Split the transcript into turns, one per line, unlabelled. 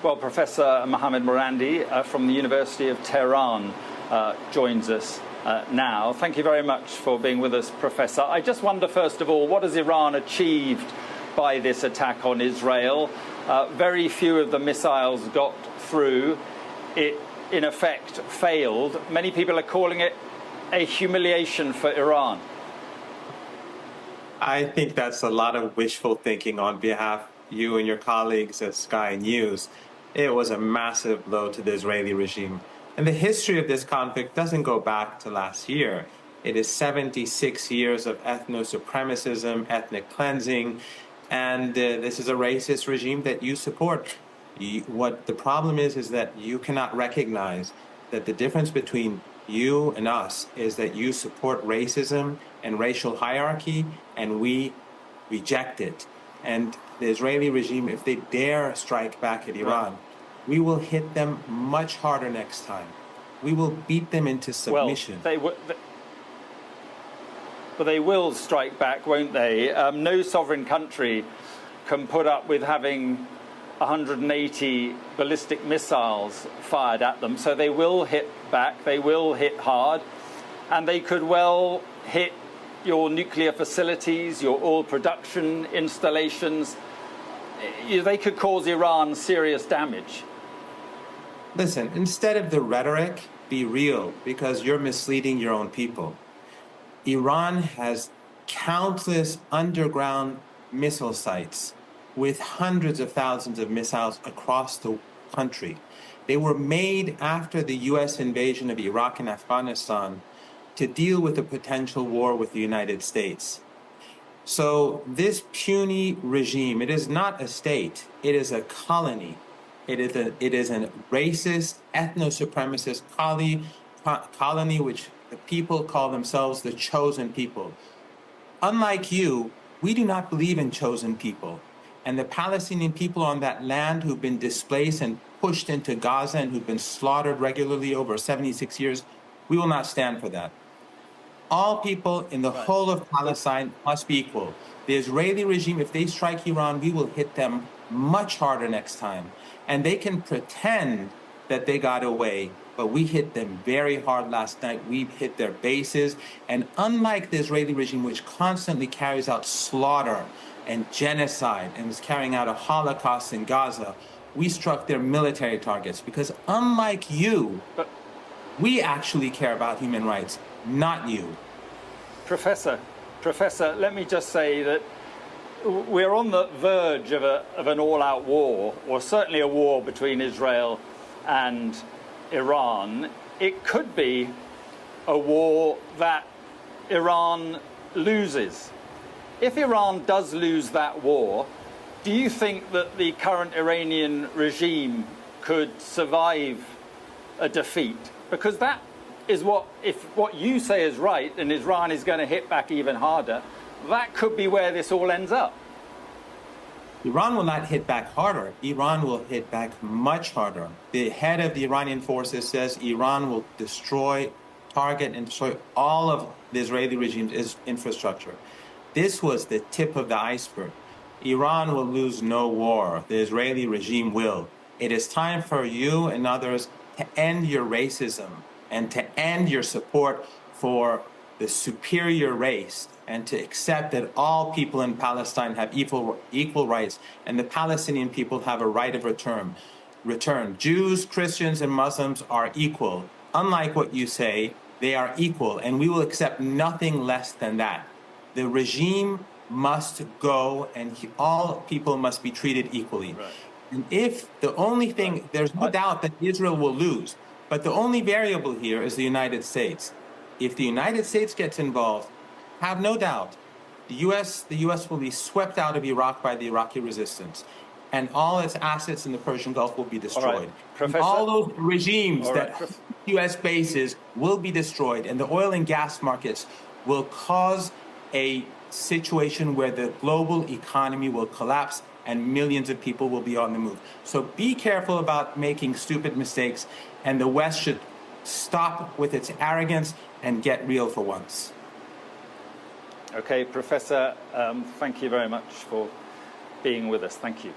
Well, Professor Mohammed Morandi from the University of Tehran joins us now. Thank you very much for being with us, Professor. I just wonder, first of all, what has Iran achieved by this attack on Israel? Very few of the missiles got through. It, in effect, failed. Many people are calling it a humiliation for Iran.
I think that's a lot of wishful thinking on behalf of you and your colleagues at Sky News. It was a massive blow to the Israeli regime. And the history of this conflict doesn't go back to last year. It is 76 years of ethno-supremacism, ethnic cleansing, and this is a racist regime that you support. What the problem is that you cannot recognize that the difference between you and us is that you support racism and racial hierarchy, and we reject it. And the Israeli regime, if they dare strike back at Iran, we will hit them much harder next time. We will beat them into submission.
Well, they will strike back, won't they? No sovereign country can put up with having 180 ballistic missiles fired at them. So they will hit back, they will hit hard, and they could well hit your nuclear facilities, your oil production installations. They could cause Iran serious damage.
Listen, instead of the rhetoric, be real, because you're misleading your own people. Iran has countless underground missile sites with hundreds of thousands of missiles across the country. They were made after the U.S. invasion of Iraq and Afghanistan to deal with a potential war with the United States. So this puny regime, it is not a state, it is a colony. It is a racist, ethno-supremacist colony which the people call themselves the chosen people. Unlike you, we do not believe in chosen people. And the Palestinian people on that land who've been displaced and pushed into Gaza and who've been slaughtered regularly over 76 years, we will not stand for that. All people in the whole of Palestine must be equal. The Israeli regime, if they strike Iran, we will hit them much harder next time. And they can pretend that they got away, but we hit them very hard last night. We hit their bases. And unlike the Israeli regime, which constantly carries out slaughter and genocide and is carrying out a Holocaust in Gaza, we struck their military targets. Because unlike you, we actually care about human rights, not you.
Professor, let me just say that we're on the verge of an all-out war, or certainly a war between Israel and Iran. It could be a war that Iran loses. If Iran does lose that war, do you think that the current Iranian regime could survive a defeat? Because that is if what you say is right, and Iran is going to hit back even harder, that could be where this all ends up.
Iran will not hit back harder. Iran will hit back much harder. The head of the Iranian forces says Iran will target and destroy all of the Israeli regime's infrastructure. This was the tip of the iceberg. Iran will lose no war. The Israeli regime will. It is time for you and others to end your racism and to end your support for the superior race, and to accept that all people in Palestine have equal rights, and the Palestinian people have a right of return. Jews, Christians, and Muslims are equal. Unlike what you say, they are equal, and we will accept nothing less than that. The regime must go, and all people must be treated equally. Right. And if the only thing, there's no doubt that Israel will lose, but the only variable here is the United States. If the United States gets involved, have no doubt, the U.S. will be swept out of Iraq by the Iraqi resistance, and all its assets in the Persian Gulf will be destroyed. All those regimes that U.S. bases will be destroyed, and the oil and gas markets will cause a situation where the global economy will collapse and millions of people will be on the move. So be careful about making stupid mistakes, and the West should stop with its arrogance and get real for once.
Okay, Professor, thank you very much for being with us. Thank you.